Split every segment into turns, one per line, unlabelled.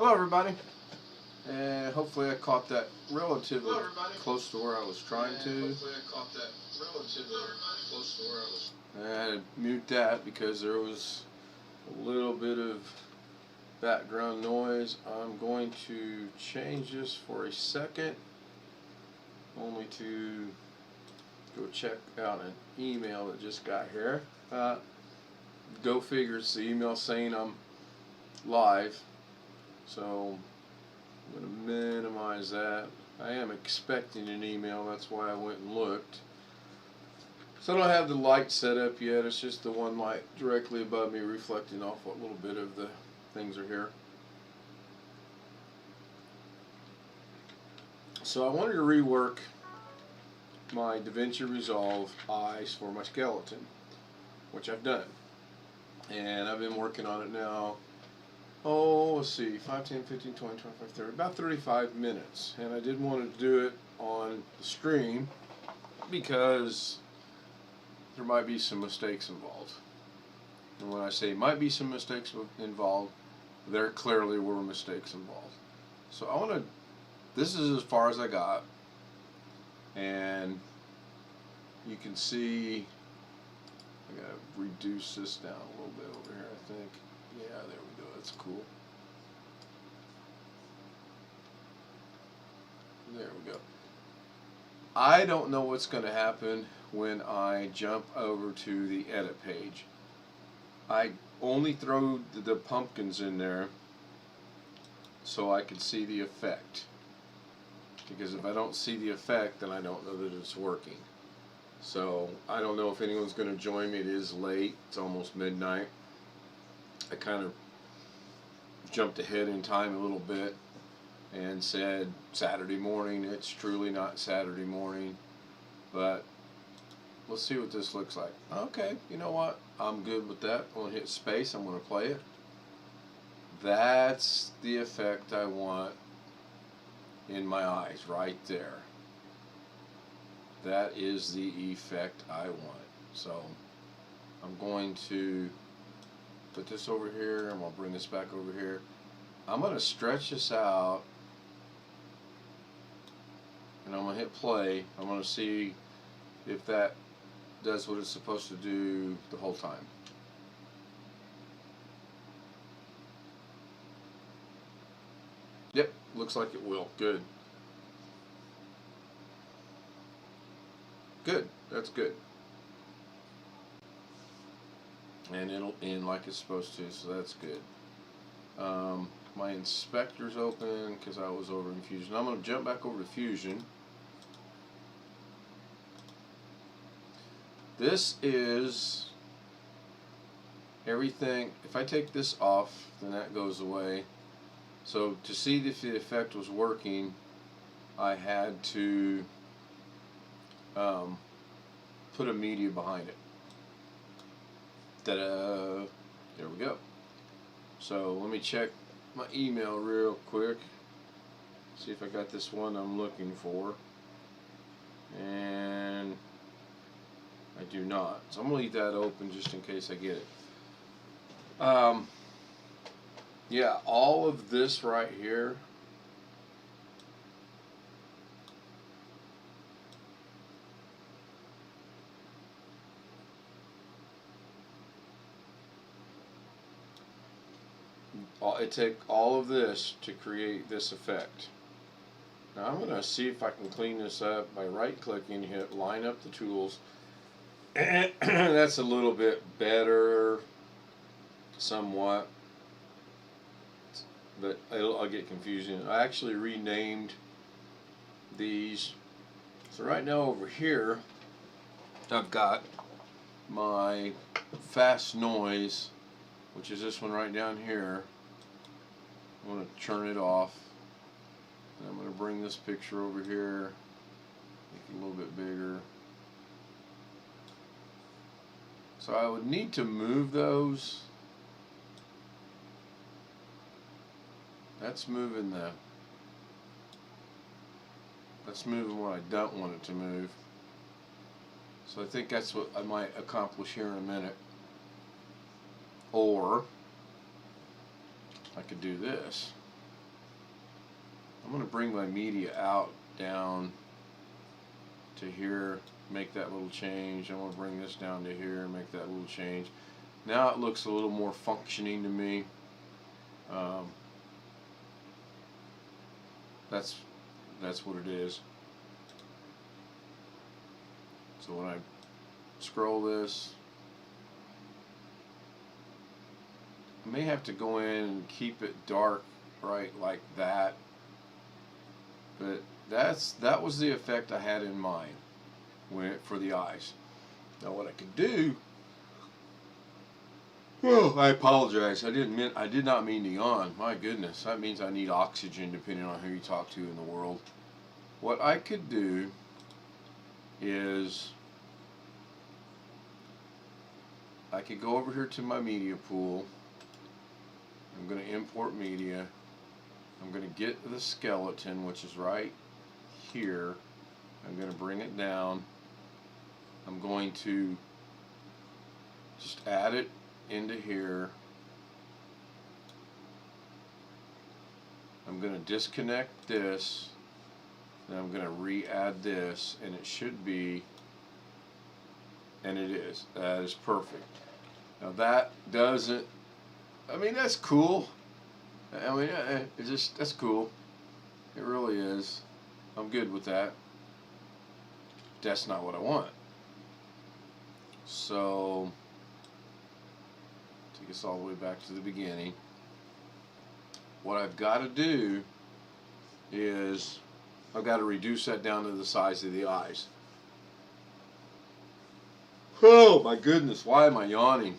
Hello everybody, and hopefully I caught that relatively close to where I was trying to. I had to mute that because there was a little bit of background noise. I'm going to change this for a second, only to go check out an email that just got here. Go figure, it's the email saying I'm live. So I'm going to minimize that. I am expecting an email, that's why I went and looked. So I don't have the light set up yet, it's just the one light directly above me reflecting off what little bit of the things are here. So I wanted to rework my DaVinci Resolve eyes for my skeleton, which I've done. And I've been working on it now, let's see, 5, 10, 15, 20, 25, 30, about 35 minutes. And I did want to do it on the stream because there might be some mistakes involved. And when I say might be some mistakes involved, there clearly were mistakes involved. So I want to, this is as far as I got. And you can see, I gotta reduce this down a little bit over here, I think. Yeah, there we go, that's cool. There we go. I don't know what's going to happen when I jump over to the edit page. I only throw the pumpkins in there so I can see the effect. Because if I don't see the effect, then I don't know that it's working. So I don't know if anyone's going to join me. It is late. It's almost midnight. I kind of jumped ahead in time a little bit and said Saturday morning. It's truly not Saturday morning, but let's see what this looks like. Okay, you know what? I'm good with that. I'm going to hit space. I'm going to play it. That's the effect I want in my eyes right there. That is the effect I want. So I'm going to put this over here. I'm going to bring this back over here. I'm going to stretch this out and I'm going to hit play. I'm going to see if that does what it's supposed to do the whole time. Yep, looks like it will. Good. Good, that's good. And it'll end like it's supposed to, so that's good. My inspector's open because I was over in Fusion. I'm going to jump back over to Fusion. This is everything. If I take this off, then that goes away. So to see if the effect was working, I had to put a media behind it. Ta-da! There we go. So let me check my email real quick. See if I got this one I'm looking for. And I do not. So I'm going to leave that open just in case I get it. Yeah, all of this right here it took all of this to create this effect. Now I'm going to see if I can clean this up by right clicking, hit line up the tools. And that's a little bit better somewhat, but I'll get confusing. I actually renamed these. So right now over here I've got my fast noise, which is this one right down here. I'm going to turn it off. And I'm going to bring this picture over here, make it a little bit bigger. So I would need to move those. That's moving that's moving what I don't want it to move. So I think that's what I might accomplish here in a minute. Or I could do this. I'm going to bring my media out down to here, make that little change. I'm going to bring this down to here and make that little change. Now it looks a little more functioning to me. That's what it is. So when I scroll this, I may have to go in and keep it dark, right, like that. But that was the effect I had in mind for the eyes. Now what I could do, well, I apologize. I did not mean to yawn. My goodness, that means I need oxygen depending on who you talk to in the world. What I could do is I could go over here to my media pool. I'm going to import media. I'm going to get the skeleton, which is right here. I'm going to bring it down. I'm going to just add it into here. I'm going to disconnect this. Then I'm going to re-add this, and it should be, and it is. That is perfect. Now that doesn't, I mean, that's cool. I mean, that's cool. It really is. I'm good with that. That's not what I want. So, take us all the way back to the beginning. What I've got to do is I've got to reduce that down to the size of the eyes. Oh my goodness, why am I yawning?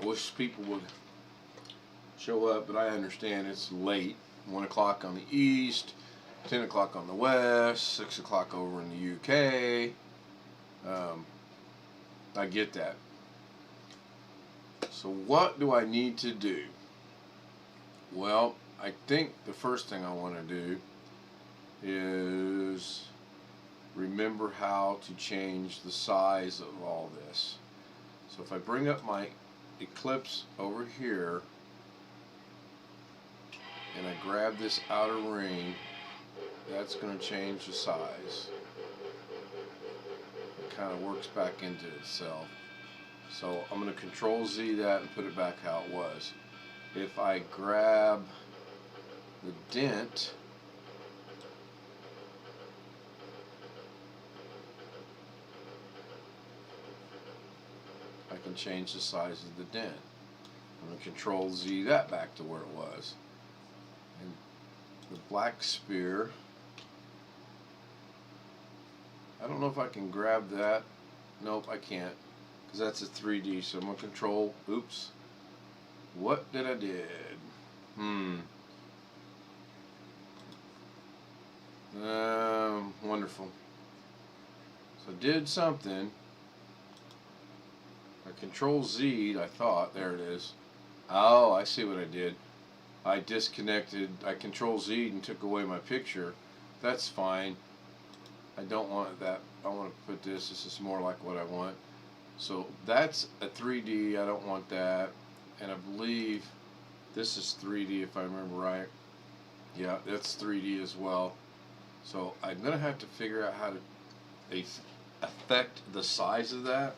Wish people would show up, but I understand it's late. 1 o'clock on the east, 10 o'clock on the west, 6 o'clock over in the UK. I get that. So what do I need to do? Well, I think the first thing I want to do is remember how to change the size of all this. So if I bring up my eclipse over here and I grab this outer ring, that's going to change the size. It kind of works back into itself. So I'm going to Control Z that and put it back how it was. If I grab the dent, I can change the size of the dent. I'm going to Control Z that back to where it was. And the black spear, I don't know if I can grab that. Nope, I can't, because that's a 3D. So I'm going to Control, oops, what did I did? Wonderful. So I did something. I Control Z'd, I thought, there it is. Oh, I see what I did. I disconnected, I Control Z'd and took away my picture. That's fine. I don't want that. I want to put this is more like what I want. So that's a 3D, I don't want that. And I believe this is 3D if I remember right. Yeah, that's 3D as well. So I'm going to have to figure out how to affect the size of that.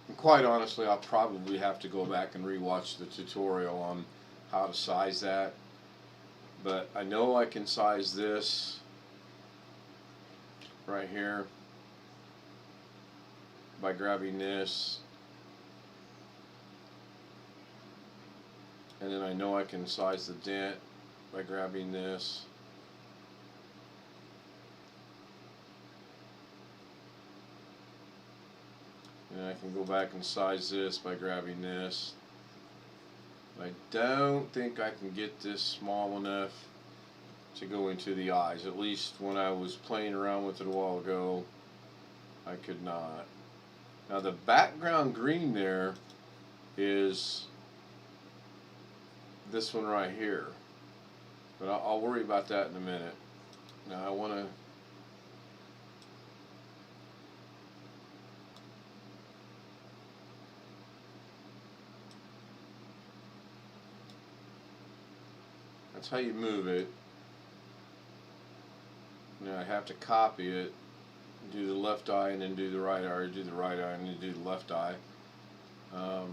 And quite honestly, I'll probably have to go back and rewatch the tutorial on how to size that. But I know I can size this right here by grabbing this. And then I know I can size the dent by grabbing this. And I can go back and size this by grabbing this. I don't think I can get this small enough to go into the eyes. At least when I was playing around with it a while ago, I could not. Now the background green there is this one right here. But I'll worry about that in a minute. Now I want to That's how you move it. Now I have to copy it, do the left eye and then do the right eye, or do the right eye and then do the left eye. But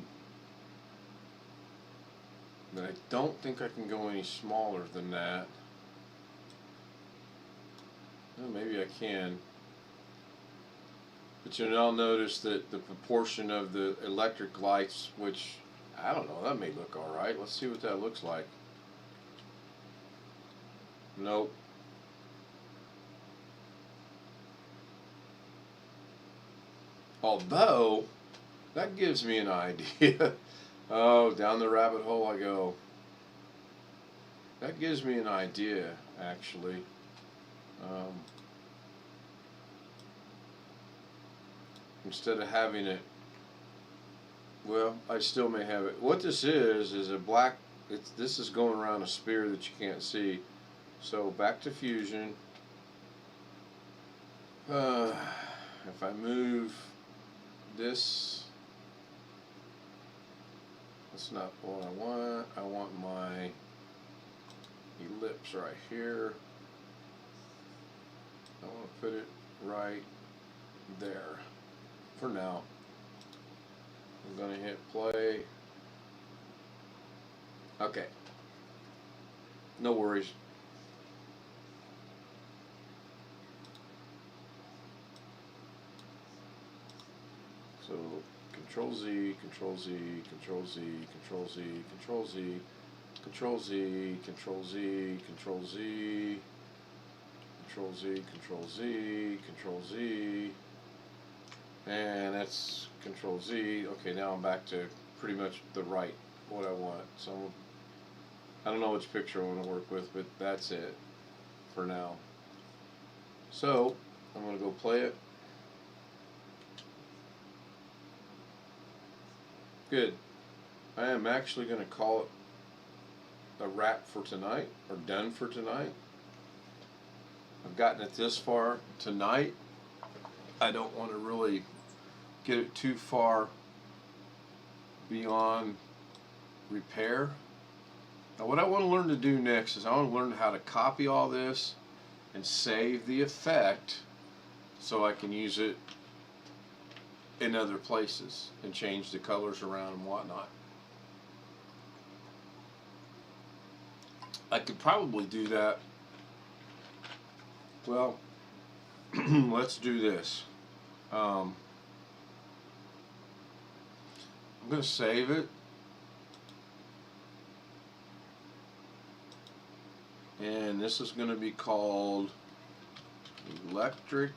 I don't think I can go any smaller than that. Well, maybe I can. But you'll now notice that the proportion of the electric lights, which, I don't know, that may look alright. Let's see what that looks like. Nope. Although, that gives me an idea. Oh, down the rabbit hole I go. That gives me an idea, actually. Instead of having it, well, I still may have it. What this is a black, this is going around a spear that you can't see. So back to fusion. If I move this, that's not what I want. I want my ellipse right here. I want to put it right there for now. I'm going to hit play. Okay. No worries. So Control Z, Control Z, Control Z, Control Z, Control Z, Control Z, Control Z, Control Z, Control Z, Control Z, Control Z, and that's Control Z. Okay, now I'm back to pretty much the right, what I want. So I don't know which picture I want to work with, but that's it for now. So I'm going to go play it. Good. I am actually going to call it a wrap for tonight, or done for tonight. I've gotten it this far tonight. I don't want to really get it too far beyond repair. Now what I want to learn to do next is I want to learn how to copy all this and save the effect so I can use it in other places and change the colors around and whatnot. I could probably do that. Well, let's do this. I'm going to save it. And this is going to be called Electric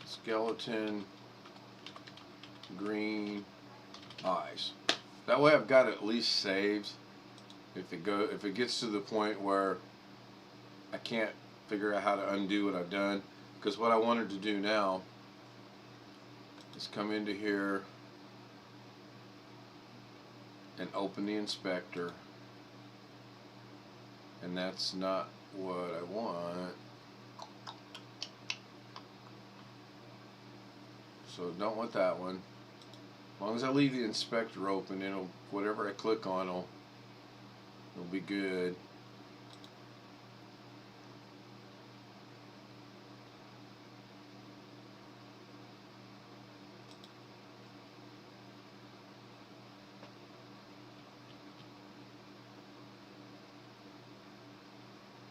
Skeleton Green Eyes. That way I've got it at least saved. If it gets to the point where I can't figure out how to undo what I've done, because what I wanted to do now is come into here and open the inspector, and that's not what I want. So don't want that one. As long as I leave the inspector open, it'll, whatever I click on it'll be good.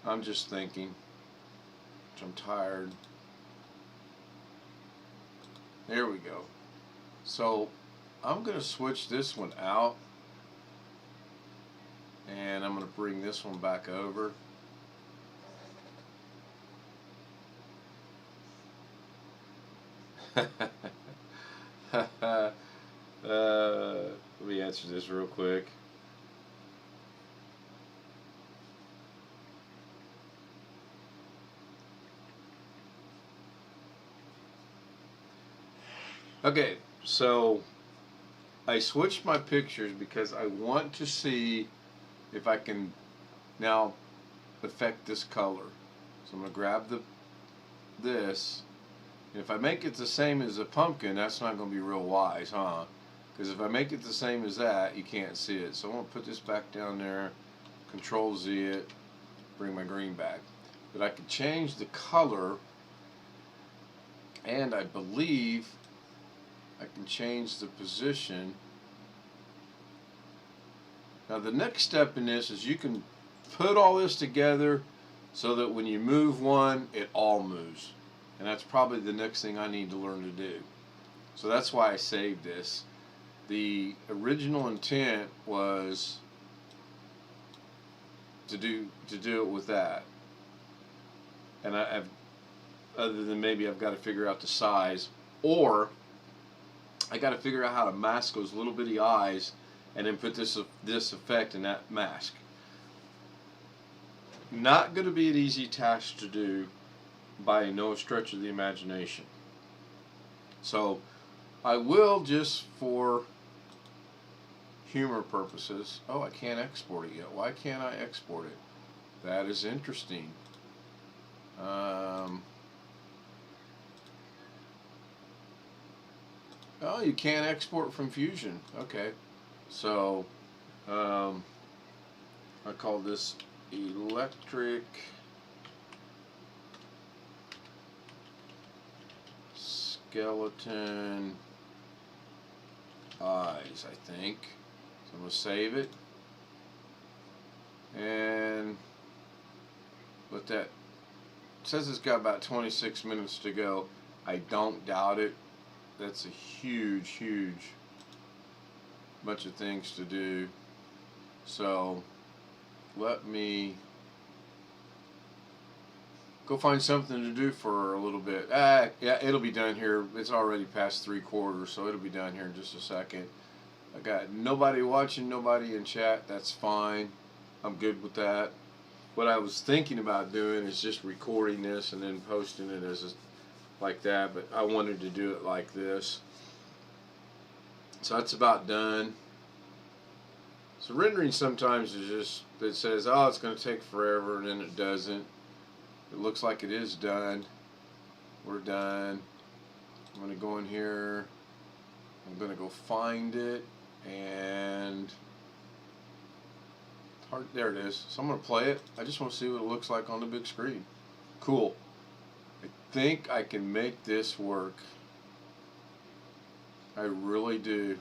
I'm just thinking, I'm tired. There we go. So I'm going to switch this one out, and I'm going to bring this one back over. Let me answer this real quick. Okay, so I switched my pictures because I want to see if I can now affect this color. So I'm going to grab this. And if I make it the same as a pumpkin, that's not going to be real wise, huh? Because if I make it the same as that, you can't see it. So I'm going to put this back down there, Control Z it, bring my green back. But I can change the color, and I believe I can change the position. Now the next step in this is you can put all this together so that when you move one, it all moves. And that's probably the next thing I need to learn to do. So that's why I saved this. The original intent was to do it with that. And I've, other than maybe I've got to figure out the size, or I got to figure out how to mask those little bitty eyes and then put this effect in that mask. Not going to be an easy task to do by no stretch of the imagination. So I will, just for humor purposes. Oh, I can't export it yet. Why can't I export it? That is interesting. Oh, you can't export from Fusion. Okay. So I call this electric skeleton eyes, I think. So I'm going to save it and let that. It says it's got about 26 minutes to go. I don't doubt it. That's a huge bunch of things to do. So let me go find something to do for a little bit. Yeah, it'll be done here. It's already past 3/4, so it'll be done here in just a second. I got nobody watching, nobody in chat. That's fine. I'm good with that. What I was thinking about doing is just recording this and then posting it as like that, but I wanted to do it like this. So that's about done. So rendering sometimes is just, it says, oh, it's going to take forever, and then it doesn't. It looks like it is done. We're done. I'm going to go in here. I'm going to go find it, and there it is. So I'm going to play it. I just want to see what it looks like on the big screen. Cool. I think I can make this work. I really do.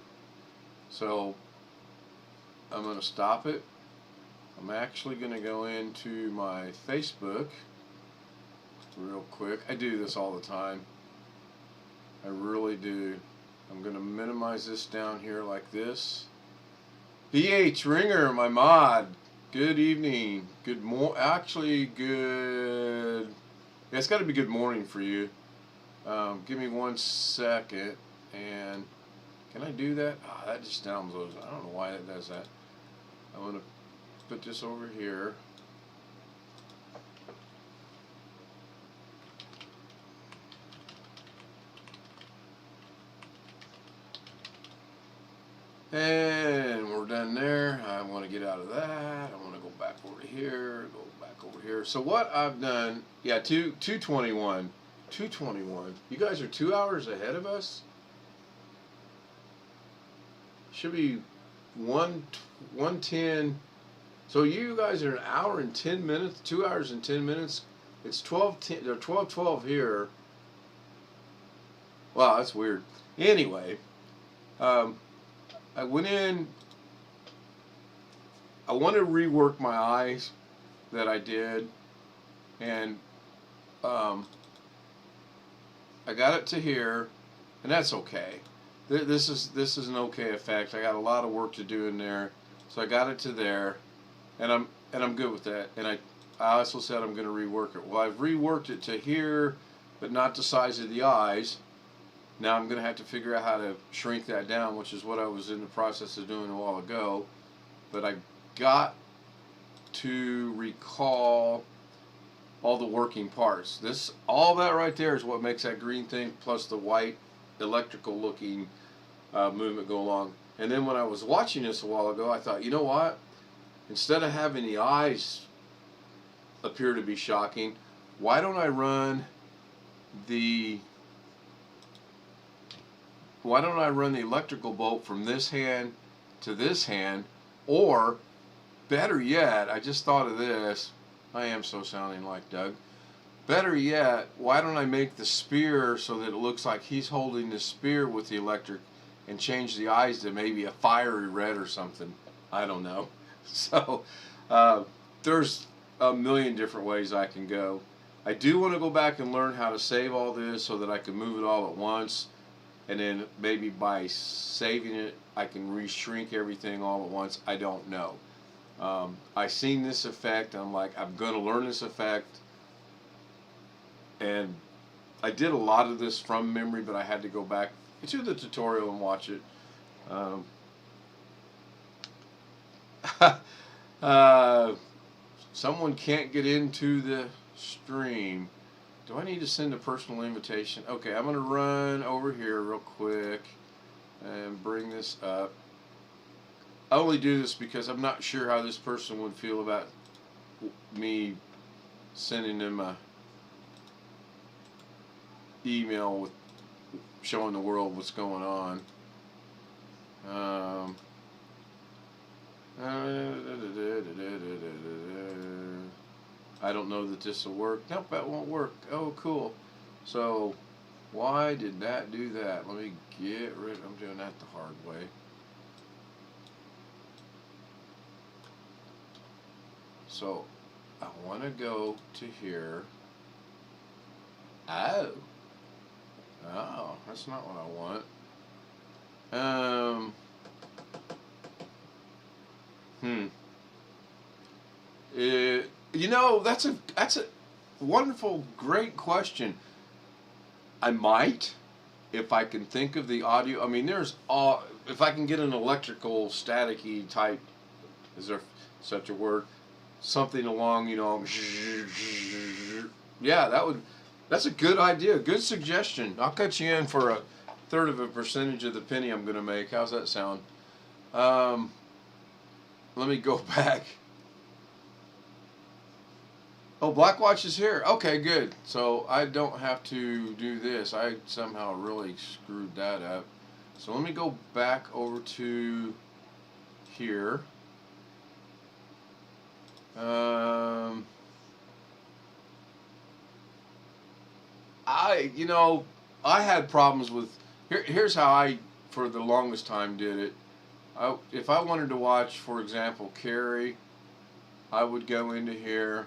So I'm going to stop it. I'm actually going to go into my Facebook real quick. I do this all the time. I really do. I'm going to minimize this down here like this. BH Ringer, my mod. Good evening. Good actually good. Yeah, it's got to be good morning for you. Give me 1 second, and can I do that? Ah, that just downloads. I don't know why it does that. I'm going to put this over here. And we're done there. I want to get out of that. I want to go back over here. Go back over here. So what I've done, yeah, 221. 221. You guys are 2 hours ahead of us. Should be 110. So you guys are an hour and 10 minutes. 2 hours and 10 minutes. It's 12:10 or 12:12 here. Wow, that's weird. Anyway, I went in. I want to rework my eyes that I did, and I got it to here, and that's okay. This is an okay effect. I got a lot of work to do in there, so I got it to there, and I'm good with that. And I also said I'm going to rework it. Well, I've reworked it to here, but not the size of the eyes. Now I'm going to have to figure out how to shrink that down, which is what I was in the process of doing a while ago. But I got to recall all the working parts. All that right there is what makes that green thing, plus the white electrical looking movement go along. And then when I was watching this a while ago, I thought, you know what? Instead of having the eyes appear to be shocking, why don't I run the why don't I run the electrical bolt from this hand to this hand, or better yet, I just thought of this. I am so sounding like Doug. Better yet, why don't I make the spear so that it looks like he's holding the spear with the electric and change the eyes to maybe a fiery red or something. I don't know. So there's a million different ways I can go. I do want to go back and learn how to save all this so that I can move it all at once, and then maybe by saving it I can reshrink everything all at once. I don't know. I seen this effect. I'm like, I'm going to learn this effect, and I did a lot of this from memory, but I had to go back to the tutorial and watch it. Someone can't get into the stream. Do I need to send a personal invitation? Okay, I'm going to run over here real quick and bring this up. I only do this because I'm not sure how this person would feel about me sending them a email with showing the world what's going on. I don't know that this will work. Nope, that won't work. Oh, cool. So, why did that do that? Let me get rid. I'm doing that the hard way. So, I want to go to here. Oh, that's not what I want. You know, that's a wonderful, great question. I might, if I can think of the audio. I mean, there's all. If I can get an electrical staticky type, is there such a word? Something along, you know. Yeah, that's a good idea. Good suggestion. I'll cut you in for a third of a percentage of the penny I'm going to make. How's that sound? Let me go back. Oh, Blackwatch is here. Okay, good. So I don't have to do this. I somehow really screwed that up. So let me go back over to here. I had problems with, here's how I, for the longest time, did it. If I wanted to watch, for example, Carrie, I would go into here,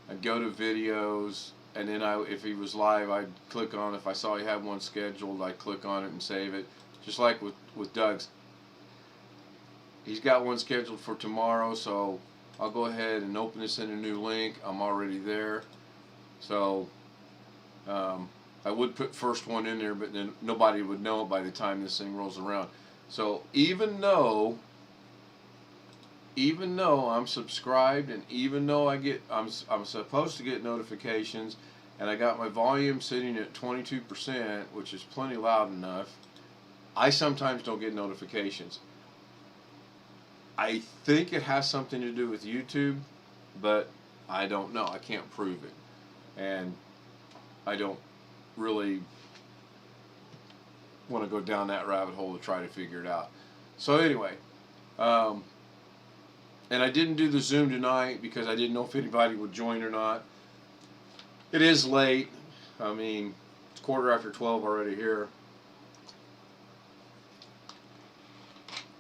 I'd go to videos, and then if he was live, I'd click on, if I saw he had one scheduled, I'd click on it and save it. Just like with Doug's. He's got one scheduled for tomorrow, so I'll go ahead and open this in a new link. I'm already there. So I would put first one in there, but then nobody would know it by the time this thing rolls around. So even though I'm subscribed, and even though I'm supposed to get notifications, and I got my volume sitting at 22%, which is plenty loud enough, I sometimes don't get notifications. I think it has something to do with YouTube, but I don't know. I can't prove it. And I don't really want to go down that rabbit hole to try to figure it out. So anyway, and I didn't do the Zoom tonight because I didn't know if anybody would join or not. It is late. I mean, it's 12:15 already here.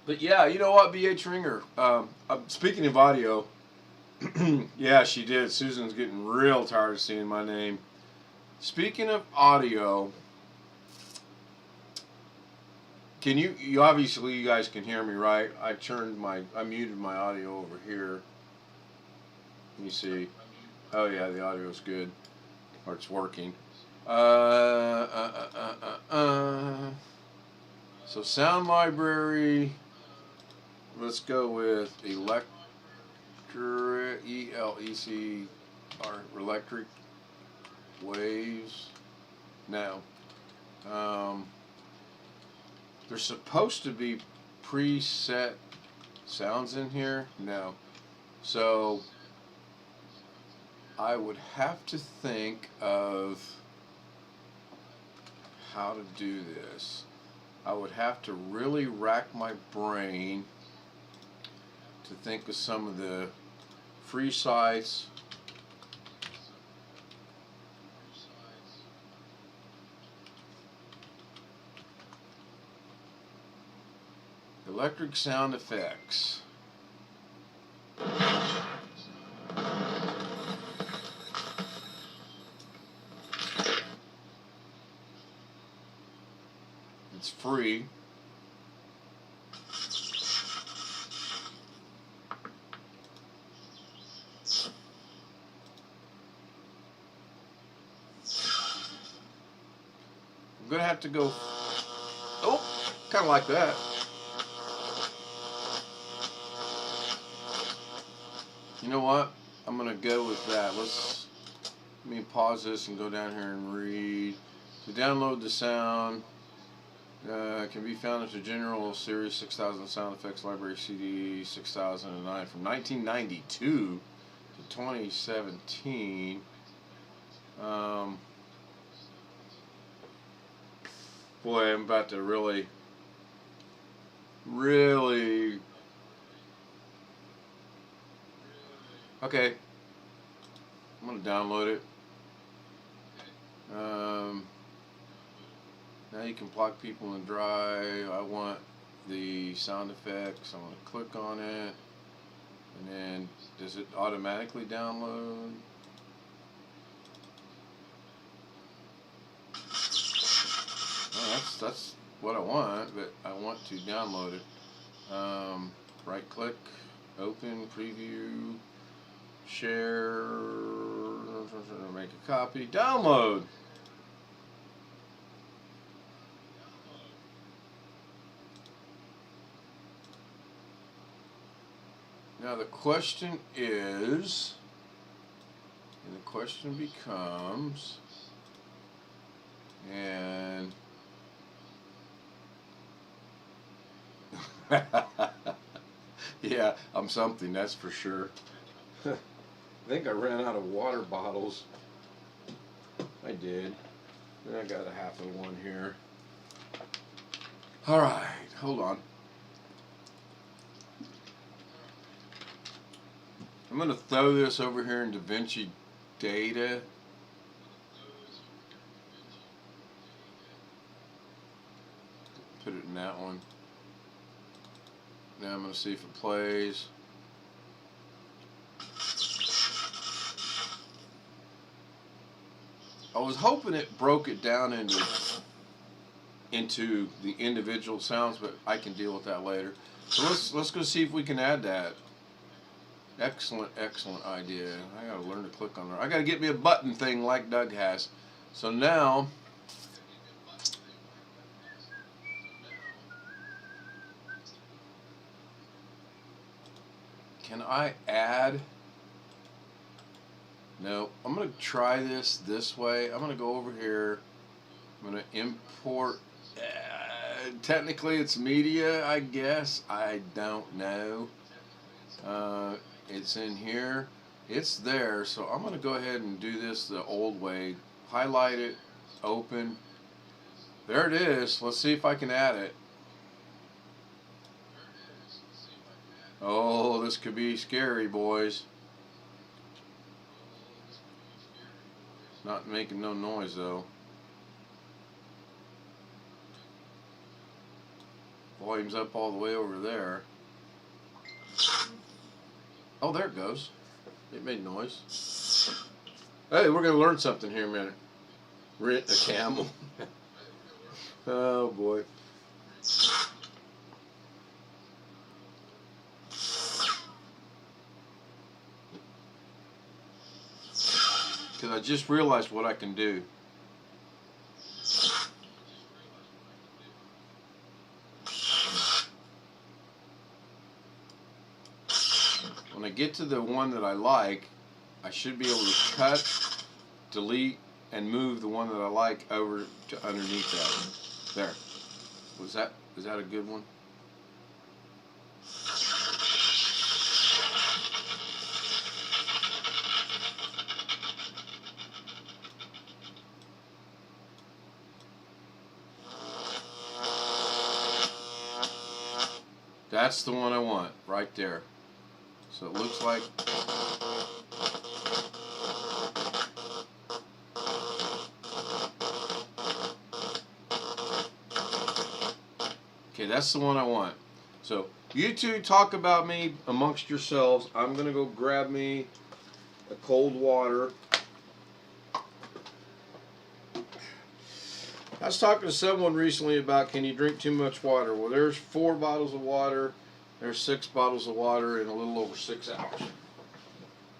But yeah, you know what, B.H. Ringer, speaking of audio, yeah, she did. Susan's getting real tired of seeing my name. Speaking of audio, can you obviously you guys can hear me, right? I muted my audio over here. Let me see. Oh yeah, the audio's good, or it's working. So sound library. Let's go with electric waves. Now, there's supposed to be preset sounds in here. No, so I would have to think of how to do this. I would have to really rack my brain to think of some of the free sites. Electric sound effects. It's free. I'm gonna have to go. Oh, kind of like that. You know what? I'm gonna go with that. Let me pause this and go down here and read. To download the sound, can be found as a general series 6000 sound effects library CD 6009 from 1992 to 2017. Boy, I'm about to really okay. I'm gonna download it. Now you can block people in dry. I want the sound effects. I'm gonna click on it, and then does it automatically download? Oh, that's what I want, but I want to download it. Right click, open, preview, share, make a copy, download. Now the question is, and the question becomes, and yeah, I'm something, that's for sure. I think I ran out of water bottles. I did. And I got a half of one here. Alright, hold on. I'm going to throw this over here in DaVinci Data. Put it in that one. Now I'm going to see if it plays. I was hoping it broke it down into the individual sounds, but I can deal with that later. So let's go see if we can add that. Excellent idea. I gotta learn to click on there. I gotta get me a button thing like Doug has. So now can I add? No, I'm going to try this way. I'm going to go over here. I'm going to import. Technically, it's media, I guess. I don't know. It's in here. It's there. So I'm going to go ahead and do this the old way. Highlight it. Open. There it is. Let's see if I can add it. Oh, this could be scary, boys. Not making no noise though. Volume's up all the way over there. Oh, there it goes. It made noise. Hey, we're gonna learn something here in a minute. Rent a camel. Oh boy. Because I just realized what I can do. When I get to the one that I like, I should be able to cut, delete, and move the one that I like over to underneath that. There. Is that a good one? That's the one I want right there. So it looks like. Okay, that's the one I want. So you two talk about me amongst yourselves. I'm gonna go grab me a cold water. I was talking to someone recently about, can you drink too much water? Well, there's 4 bottles of water, there's 6 bottles of water in a little over 6 hours.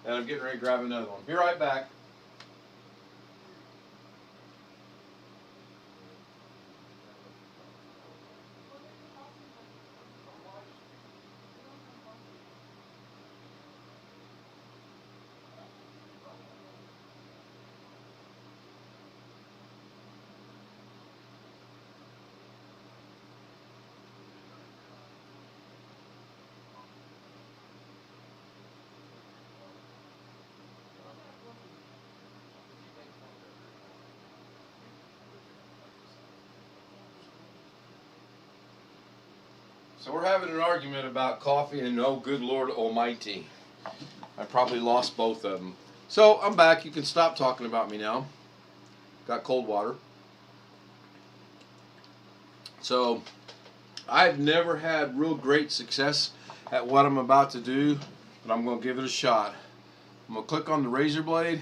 And I'm getting ready to grab another one. Be right back. So we're having an argument about coffee and oh good Lord Almighty. I probably lost both of them. So I'm back. You can stop talking about me now. Got cold water. So I've never had real great success at what I'm about to do, but I'm going to give it a shot. I'm going to click on the razor blade.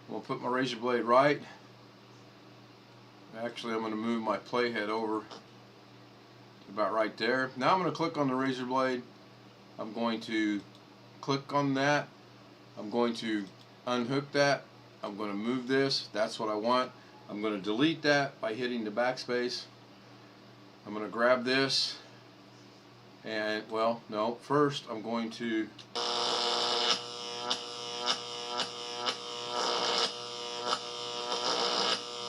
I'm going to put my razor blade right. Actually, I'm going to move my playhead over about right there. Now I'm going to click on the razor blade. I'm going to click on that. I'm going to unhook that. I'm going to move this. That's what I want. I'm going to delete that by hitting the backspace. I'm going to grab this and, well, no, first I'm going to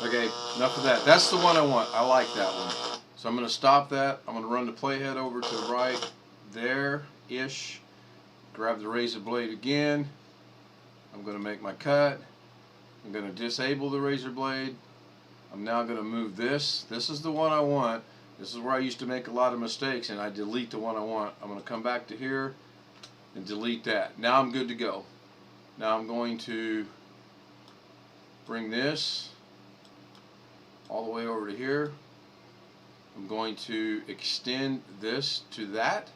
okay, enough of that. That's the one I want. I like that one. So I'm going to stop that. I'm going to run the playhead over to the right there-ish. Grab the razor blade again. I'm going to make my cut. I'm going to disable the razor blade. I'm now going to move this. This is the one I want. This is where I used to make a lot of mistakes, and I delete the one I want. I'm going to come back to here and delete that. Now I'm good to go. Now I'm going to bring this all the way over to here. I'm going to extend this to that.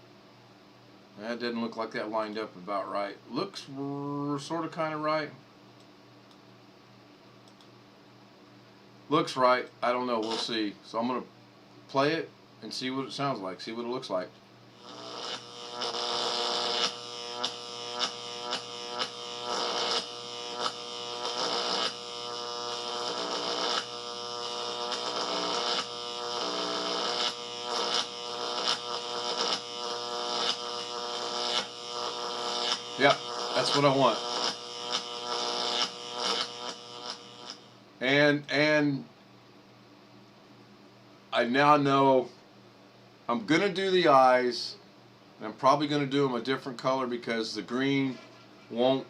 That didn't look like that lined up about right. Looks sort of kind of right. Looks right. I don't know. We'll see. So I'm going to play it and see what it sounds like. See what it looks like. Yep, that's what I want. And I now know I'm going to do the eyes, and I'm probably going to do them a different color because the green won't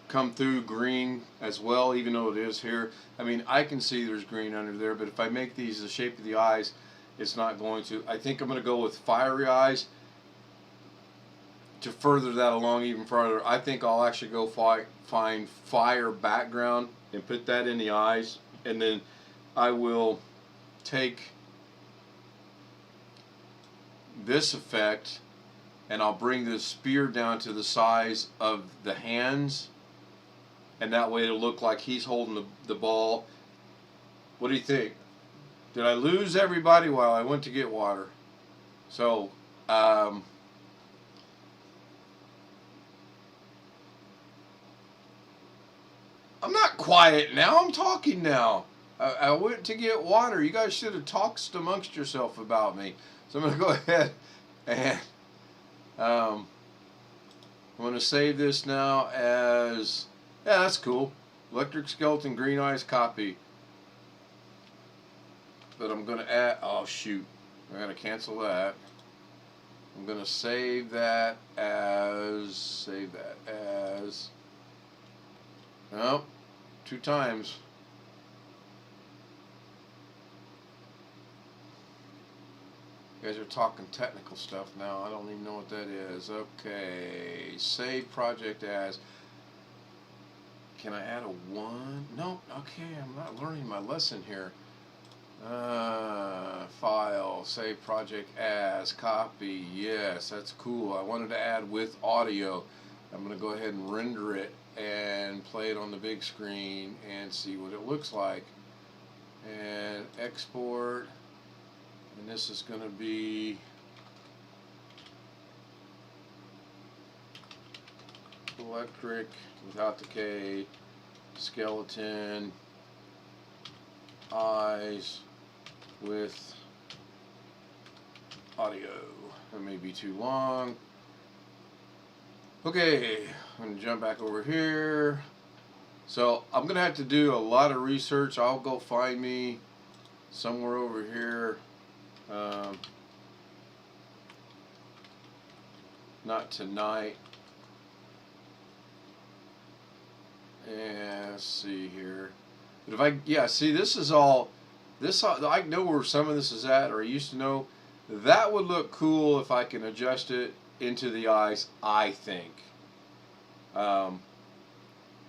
come through green as well, even though it is here. I mean, I can see there's green under there, but if I make these the shape of the eyes, it's not going to. I think I'm going to go with fiery eyes to further that along even further. I think I'll actually go find fire background and put that in the eyes, and then I will take this effect and I'll bring the spear down to the size of the hands, and that way it'll look like he's holding the ball. What do you think? Did I lose everybody while I went to get water? So I'm not quiet now. I'm talking now. I went to get water. You guys should have talked amongst yourself about me. So I'm going to go ahead and I'm going to save this now as, yeah, that's cool. Electric Skelton Green Eyes copy. But I'm going to add, oh shoot, I'm going to cancel that. I'm going to save that as, nope, 2 times. You guys are talking technical stuff now. I don't even know what that is. Okay, save project as. Can I add a 1? No, okay, I'm not learning my lesson here. File, save project as, copy, yes, that's cool. I wanted to add with audio. I'm going to go ahead and render it and play it on the big screen and see what it looks like. And export, and this is going to be electric without the K, skeleton, eyes with audio. That may be too long. Okay, I'm going to jump back over here. So I'm going to have to do a lot of research. I'll go find me somewhere over here. Not tonight. And let's see here. But if see, this is all, I know where some of this is at, or I used to know. That would look cool if I can adjust it into the eyes, I think.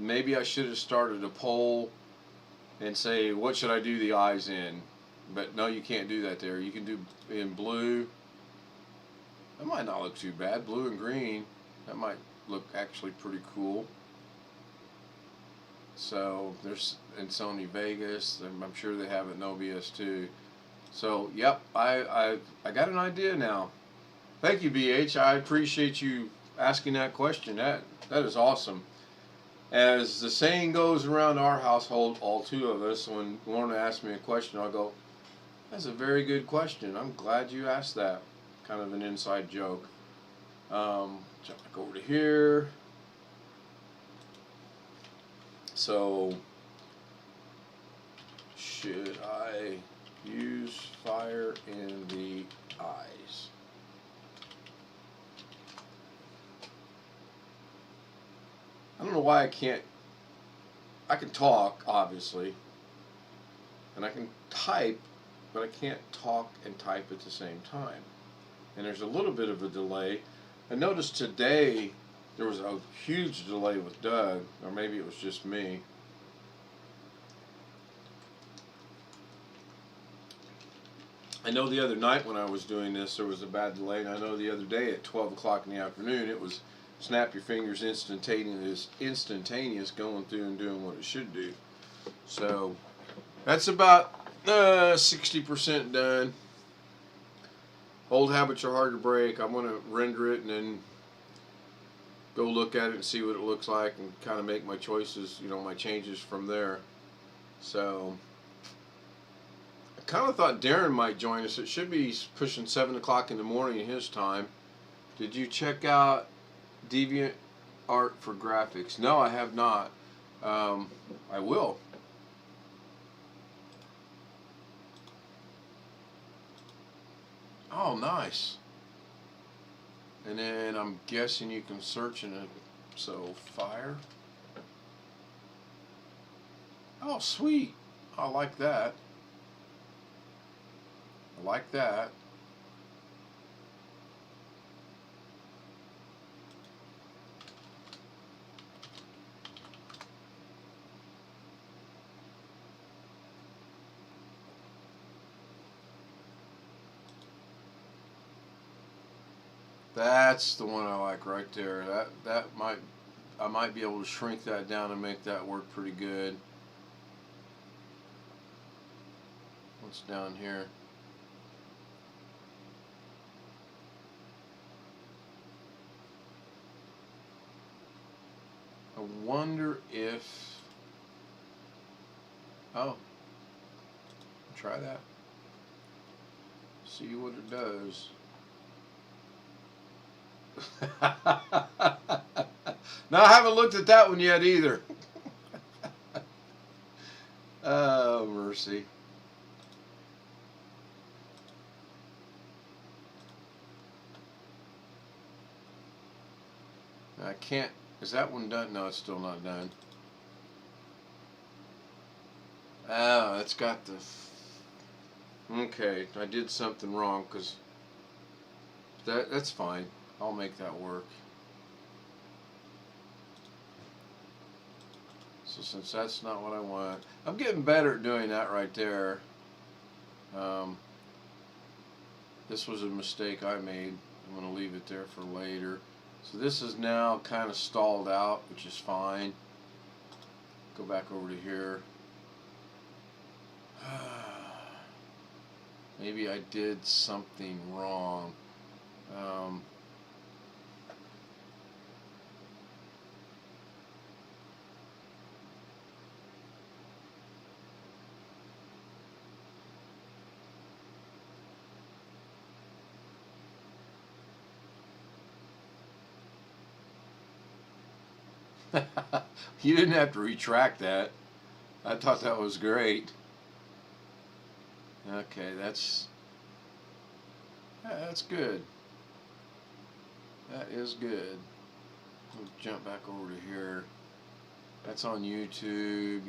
Maybe I should have started a poll and say, what should I do the eyes in? But no, you can't do that there. You can do in blue. That might not look too bad. Blue and green. That might look actually pretty cool. So there's in Sony Vegas, and I'm sure they have it in OBS too. So yep, I got an idea now. Thank you, BH. I appreciate you asking that question. That is awesome. As the saying goes around our household, all two of us, when Lorna asks me a question, I'll go, "That's a very good question. I'm glad you asked that." Kind of an inside joke. Jump back over to here. So, should I use fire in the eyes? I don't know why I can't. I can talk, obviously, and I can type, but I can't talk and type at the same time. And there's a little bit of a delay. I noticed today there was a huge delay with Doug, or maybe it was just me. I know the other night when I was doing this there was a bad delay, and I know the other day at 12 o'clock in the afternoon it was snap your fingers instantaneous going through and doing what it should do. So that's about 60% done. Old habits are hard to break. I'm going to render it and then go look at it and see what it looks like and kind of make my choices, my changes from there. So I kind of thought Darren might join us. It should be pushing 7 o'clock in the morning his time. Did you check out Deviant Art for graphics? No, I have not. I will. Oh, nice. And then I'm guessing you can search in it. So, fire. Oh, sweet. I like that. I like that. That's the one I like right there. I might be able to shrink that down and make that work pretty good. What's down here? I wonder if... Oh. Try that. See what it does. No, I haven't looked at that one yet either. Oh, mercy. I can't. Is that one done? No, it's still not done. Oh, it's got the... Okay, I did something wrong because that's fine. I'll make that work. So since that's not what I want, I'm getting better at doing that right there. This was a mistake I made. I'm going to leave it there for later. So this is now kind of stalled out, which is fine. Go back over to here. Maybe I did something wrong. You didn't have to retract that. I thought that was great. Okay, that's good. That is good. We'll jump back over to here. That's on YouTube.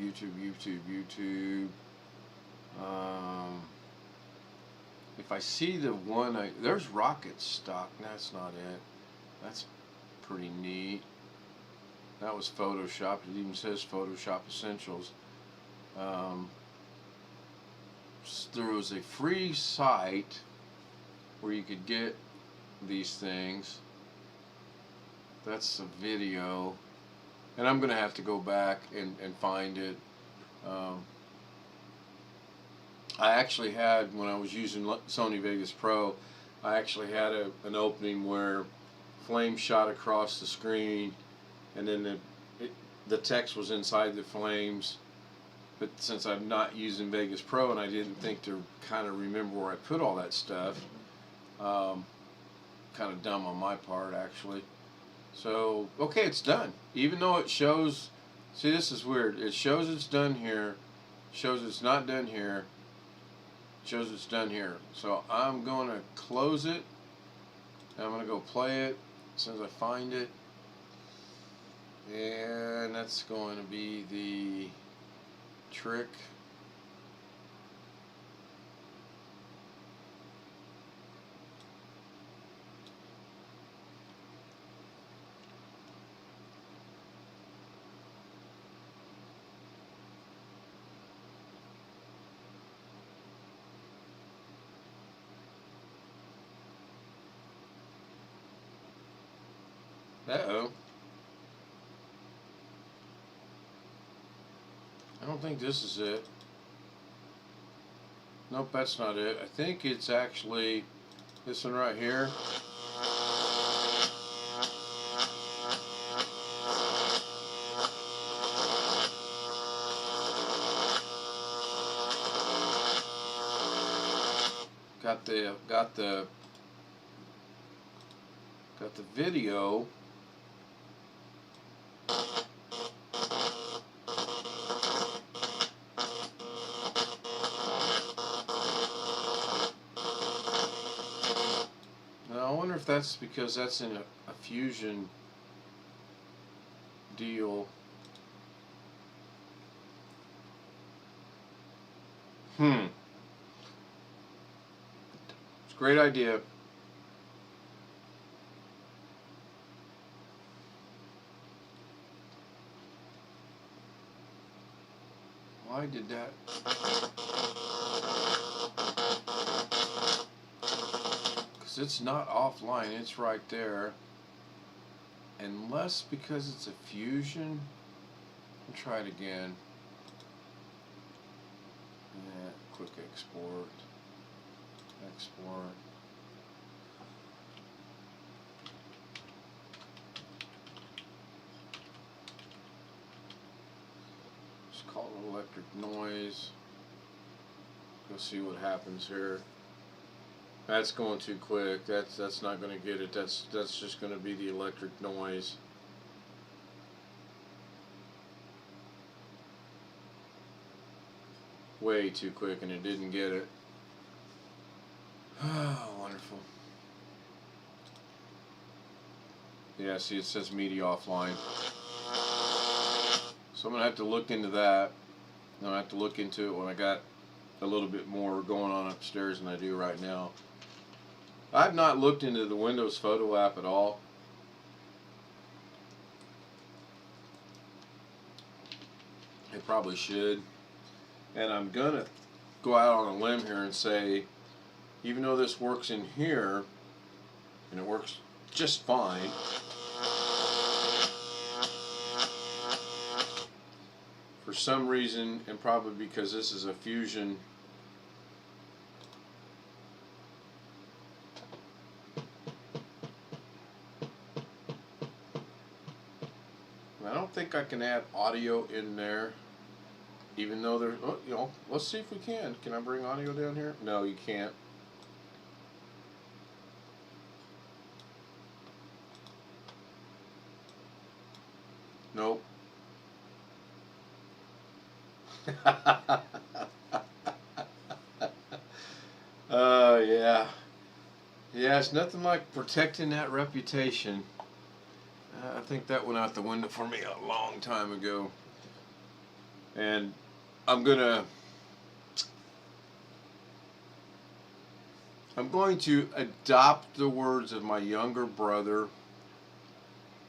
If I see the one, there's rocket stock. That's not it. That's pretty neat. That was Photoshopped. It even says Photoshop Essentials. There was a free site where you could get these things. That's a video. And I'm going to have to go back and find it. I actually had, when I was using Sony Vegas Pro, I actually had an opening where flame shot across the screen, and then the text was inside the flames. But since I'm not using Vegas Pro and I didn't think to kind of remember where I put all that stuff, kind of dumb on my part actually. So, okay, it's done. Even though it shows, see, this is weird. It shows it's done here, shows it's not done here, shows it's done here. So I'm going to close it, and I'm going to go play it as soon as I find it. And that's going to be the trick. Uh-oh. I don't think this is it. Nope, that's not it. I think it's actually this one right here. Got the video. I wonder if that's because that's in a fusion deal. It's a great idea. Why did that? It's not offline, it's right there. Unless because it's a fusion. I'll try it again. Yeah, quick export. Export. Just call it electric noise. Go see what happens here. That's going too quick. That's not going to get it. That's just going to be the electric noise. Way too quick, and it didn't get it. Oh, wonderful. Yeah, see, it says media offline. So I'm going to have to look into that. I'm going to have to look into it when I got a little bit more going on upstairs than I do right now. I've not looked into the Windows Photo app at all. I probably should. And I'm going to go out on a limb here and say, even though this works in here, and it works just fine, for some reason, and probably because this is a Fusion, I don't think I can add audio in there, even though there's, oh, you know, let's see if we can. Can I bring audio down here? No, you can't. Nope. Yeah. Yeah, it's nothing like protecting that reputation. I think that went out the window for me a long time ago. And I'm going to adopt the words of my younger brother,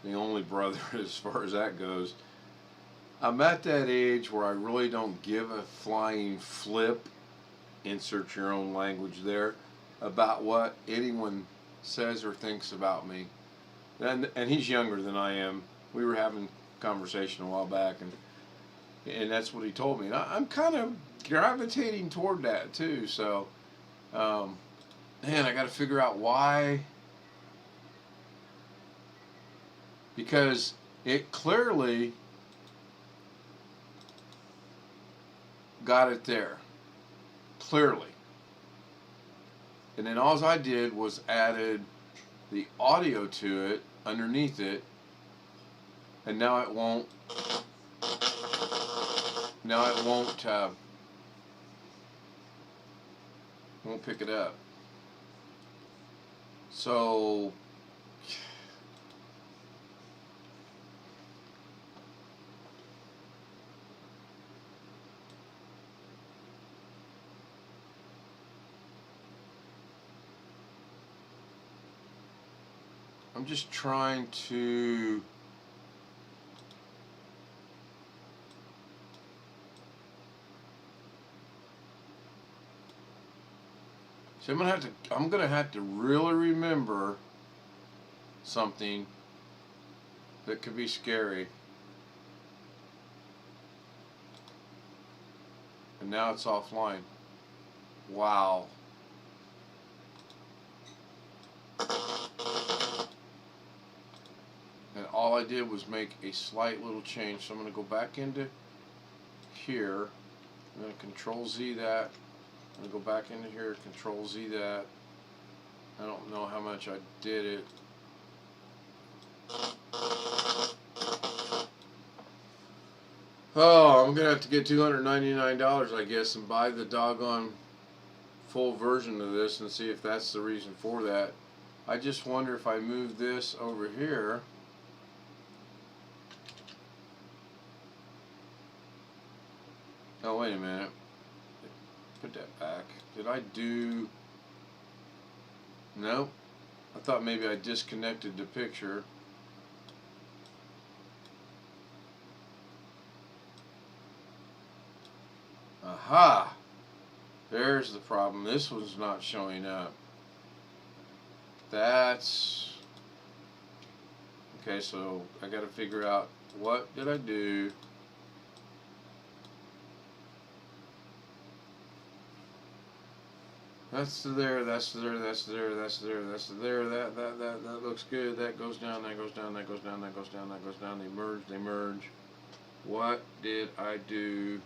the only brother as far as that goes. I'm at that age where I really don't give a flying flip, insert your own language there, about what anyone says or thinks about me. And he's younger than I am. We were having a conversation a while back, and that's what he told me. And I'm kind of gravitating toward that too. So, man, I got to figure out why. Because it clearly got it there. Clearly. And then all I did was added the audio to it, underneath it, and now it won't pick it up. So I'm just trying to I'm gonna have to really remember something that could be scary. And now it's offline. Wow. And all I did was make a slight little change. So I'm going to go back into here. I'm going to Control Z that. I'm going to go back into here, Control Z that. I don't know how much I did it. Oh, I'm going to have to get $299, I guess, and buy the doggone full version of this and see if that's the reason for that. I just wonder if I move this over here. Oh, wait a minute. Put that back. Did I do... Nope. I thought maybe I disconnected the picture. Aha! There's the problem. This one's not showing up. That's... Okay, so I got to figure out what did I do. That's there, that's there, that's there, that's there, that's there, that looks good, that goes down, that goes down, that goes down, that goes down, that goes down, they merge. What did I do?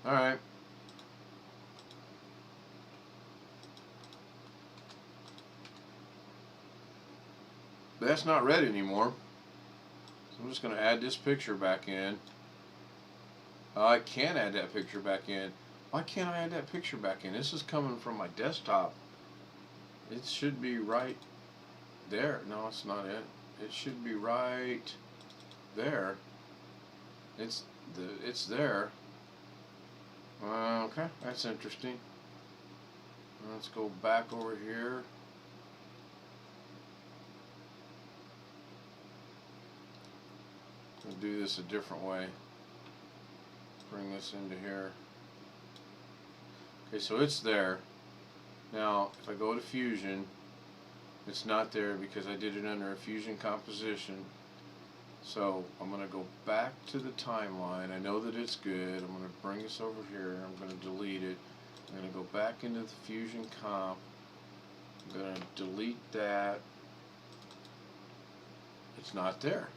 Alright. That's not red anymore. I'm just going to add this picture back in. I can add that picture back in. Why can't I add that picture back in? This is coming from my desktop. It should be right there. No, it's not it. It should be right there. It's it's there. Okay, that's interesting. Let's go back over here. We'll do this a different way. Bring this into here. Okay, so it's there. Now, if I go to Fusion, it's not there because I did it under a Fusion composition. So I'm going to go back to the timeline. I know that it's good. I'm going to bring this over here. I'm going to delete it. I'm going to go back into the Fusion comp. I'm going to delete that. It's not there.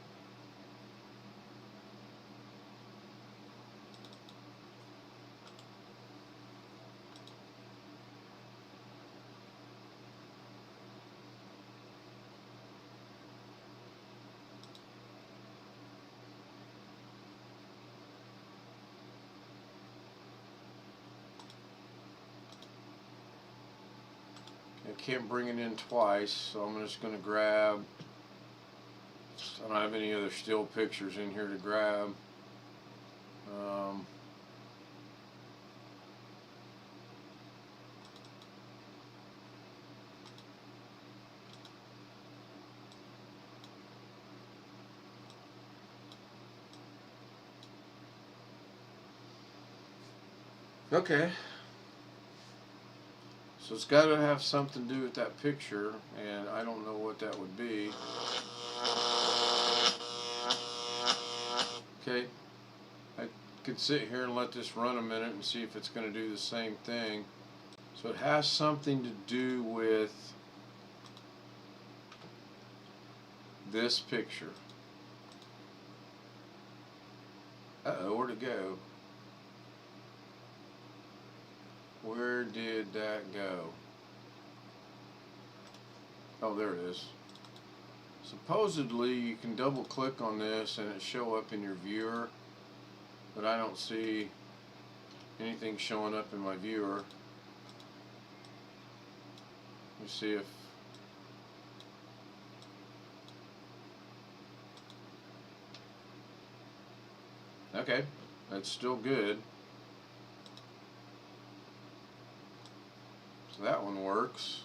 I can't bring it in twice, so I'm just going to grab, I don't have any other still pictures in here to grab. Okay. So it's got to have something to do with that picture, and I don't know what that would be. Okay, I could sit here and let this run a minute and see if it's going to do the same thing. So it has something to do with this picture. Uh-oh, where'd it go? Where did that go? Oh, there it is. Supposedly you can double click on this and it show up in your viewer, but I don't see anything showing up in my viewer. Let me see if okay, that's still good. So that one works.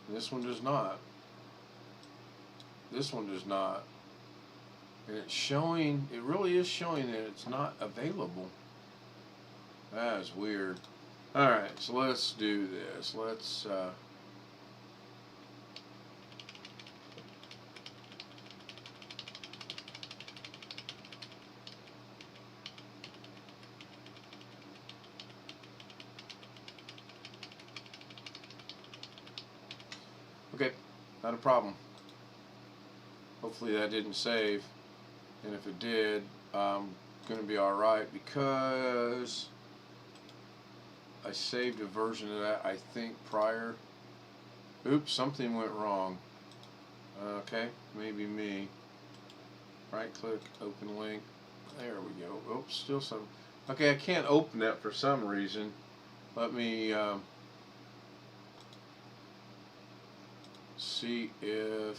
This one does not. This one does not. And it's showing, it really is showing that it's not available. That is weird. Alright, so let's do this. Let's, okay, not a problem. Hopefully that didn't save. And if it did, I'm going to be alright because I saved a version of that, I think, prior. Oops, something went wrong. Okay, maybe me. Right click, open link. There we go. Oops, still some. Okay, I can't open that for some reason. Let me see if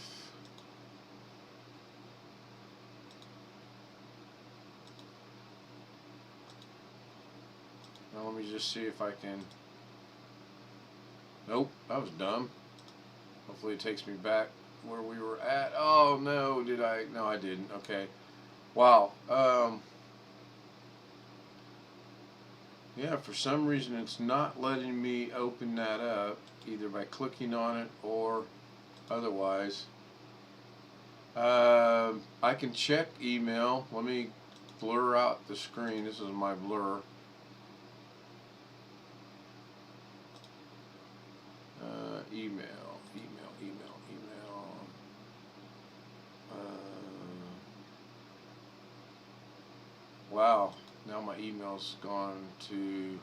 now let me just see if I can. Nope, that was dumb. Hopefully it takes me back where we were at. Oh no, did I? No, I didn't. Okay. Wow. Yeah, for some reason it's not letting me open that up, either by clicking on it or otherwise. I can check email. Let me blur out the screen. This is my blur. Email. Wow, now my email's gone to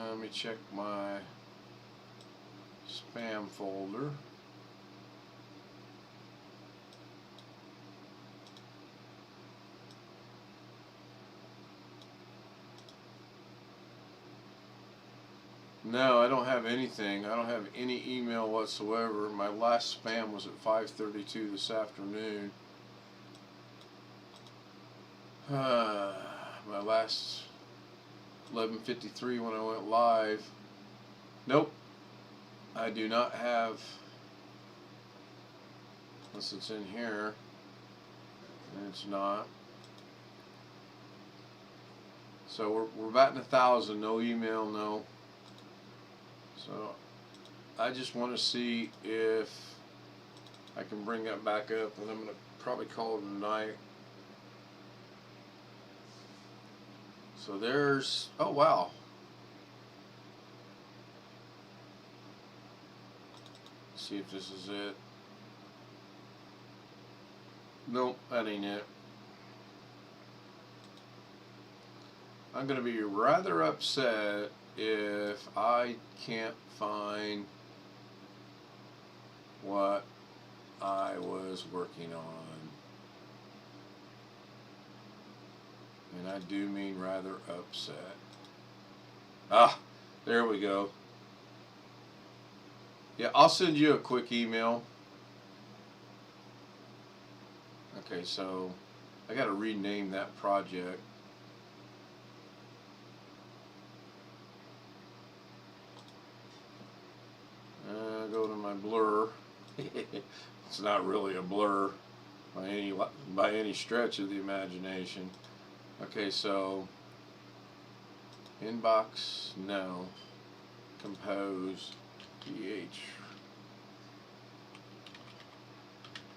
let me check my spam folder. No, I don't have anything. I don't have any email whatsoever. My last spam was at 5:32 this afternoon. My last 11:53 when I went live. Nope. I do not have, unless it's in here, and it's not. So we're batting 1,000, no email, no. So I just want to see if I can bring that back up, and I'm going to probably call it a night. So there's, oh wow. Let's see if this is it. Nope, that ain't it. I'm going to be rather upset if I can't find what I was working on. And I do mean rather upset. Ah, there we go. Yeah, I'll send you a quick email. Okay, so I got to rename that project. Go to my blur. It's not really a blur by any stretch of the imagination. Okay, so inbox, no. Compose, ph.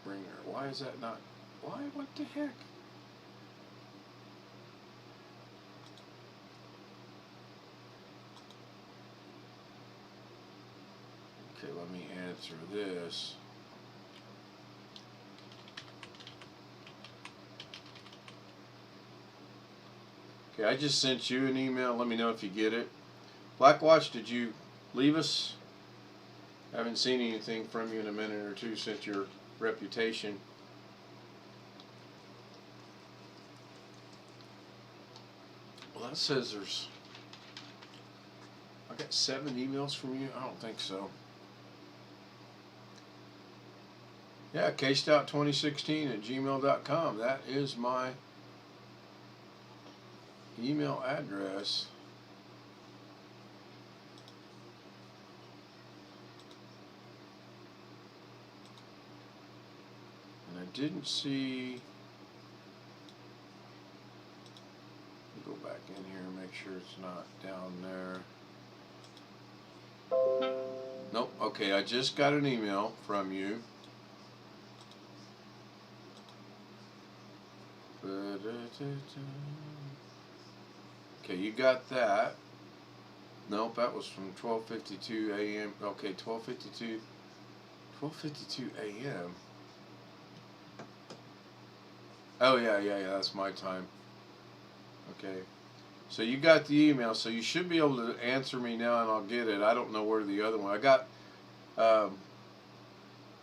Bringer. Why is that not? Why? What the heck? Okay, let me answer this. Okay, I just sent you an email. Let me know if you get it. Blackwatch, did you leave us? Haven't seen anything from you in a minute or two since your reputation. Well, that says there's... I got 7 emails from you? I don't think so. Yeah, kstout2016@gmail.com. That is my email address. And I didn't see... Go back in here and make sure it's not down there. Nope. Okay, I just got an email from you. Okay, you got that. Nope, that was from 12:52 a.m. Okay, 12:52 a.m. Oh yeah, that's my time. Okay, so you got the email, so you should be able to answer me now, and I'll get it. I don't know where the other one. I got.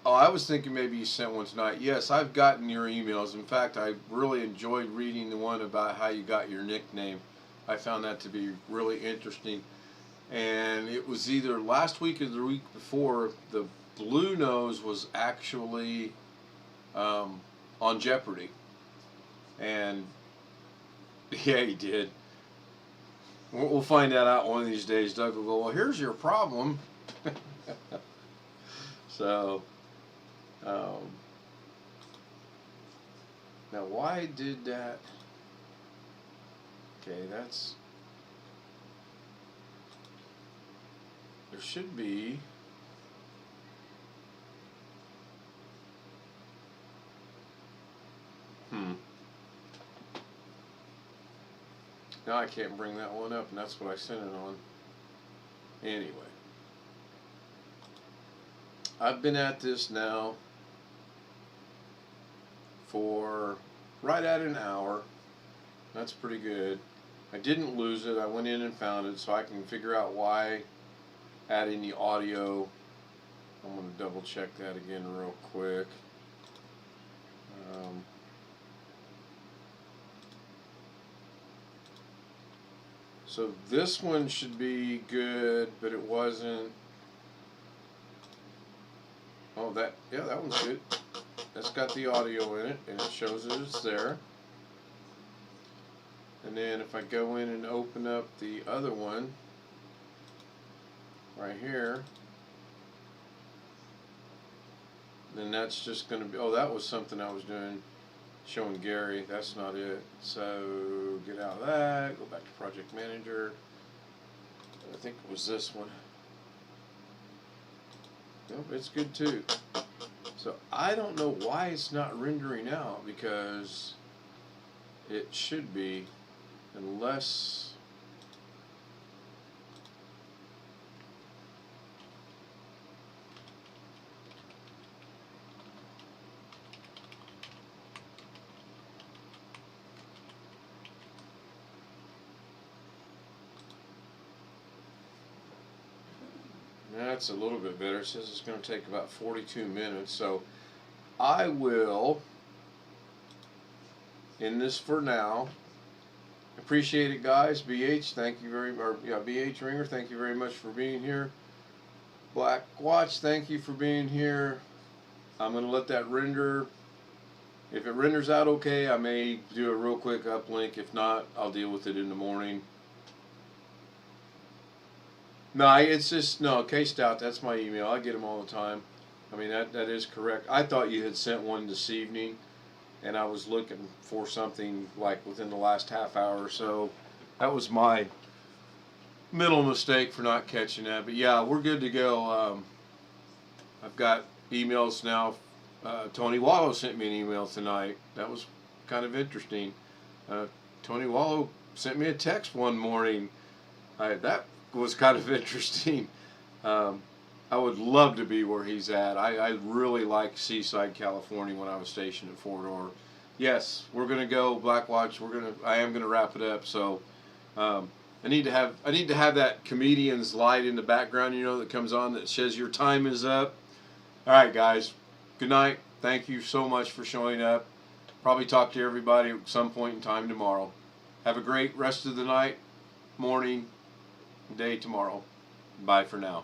Oh, I was thinking maybe you sent one tonight. Yes, I've gotten your emails. In fact, I really enjoyed reading the one about how you got your nickname. I found that to be really interesting. And it was either last week or the week before, the Blue Nose was actually on Jeopardy. And yeah, he did. We'll find that out one of these days. Doug will go, well, here's your problem. So, now why did that? Okay, that's, there should be, now I can't bring that one up, and that's what I sent it on. Anyway, I've been at this now for right at an hour. That's pretty good. I didn't lose it. I went in and found it, so I can figure out why adding the audio. I'm going to double check that again real quick. So this one should be good, but it wasn't. Oh, yeah, that one's good. That's got the audio in it, and it shows that it's there. And then if I go in and open up the other one, right here, then that's just going to be, oh, that was something I was doing, showing Gary. That's not it. So get out of that, go back to Project Manager. I think it was this one. Nope, it's good too. So I don't know why it's not rendering out, because it should be, unless that's a little bit better. It says it's going to take about 42 minutes. So I will end this for now. Appreciate it, guys. BH, thank you BH Ringer, thank you very much for being here. Black Watch, thank you for being here. I'm going to let that render. If it renders out okay, I may do a real quick uplink. If not, I'll deal with it in the morning. No, it's just, no, K-Stout, that's my email. I get them all the time. I mean, that is correct. I thought you had sent one this evening, and I was looking for something like within the last half hour or so. That was my mental mistake for not catching that. But yeah, we're good to go. I've got emails now. Tony Wallow sent me an email tonight. That was kind of interesting. Tony Wallow sent me a text one morning. That was kind of interesting. I would love to be where he's at. I really like Seaside, California when I was stationed at Fort Ord. Yes, we're gonna go Black Watch. I am gonna wrap it up. So I need to have that comedian's light in the background, you know, that comes on that says your time is up. All right, guys. Good night. Thank you so much for showing up. Probably talk to everybody at some point in time tomorrow. Have a great rest of the night, morning, day tomorrow. Bye for now.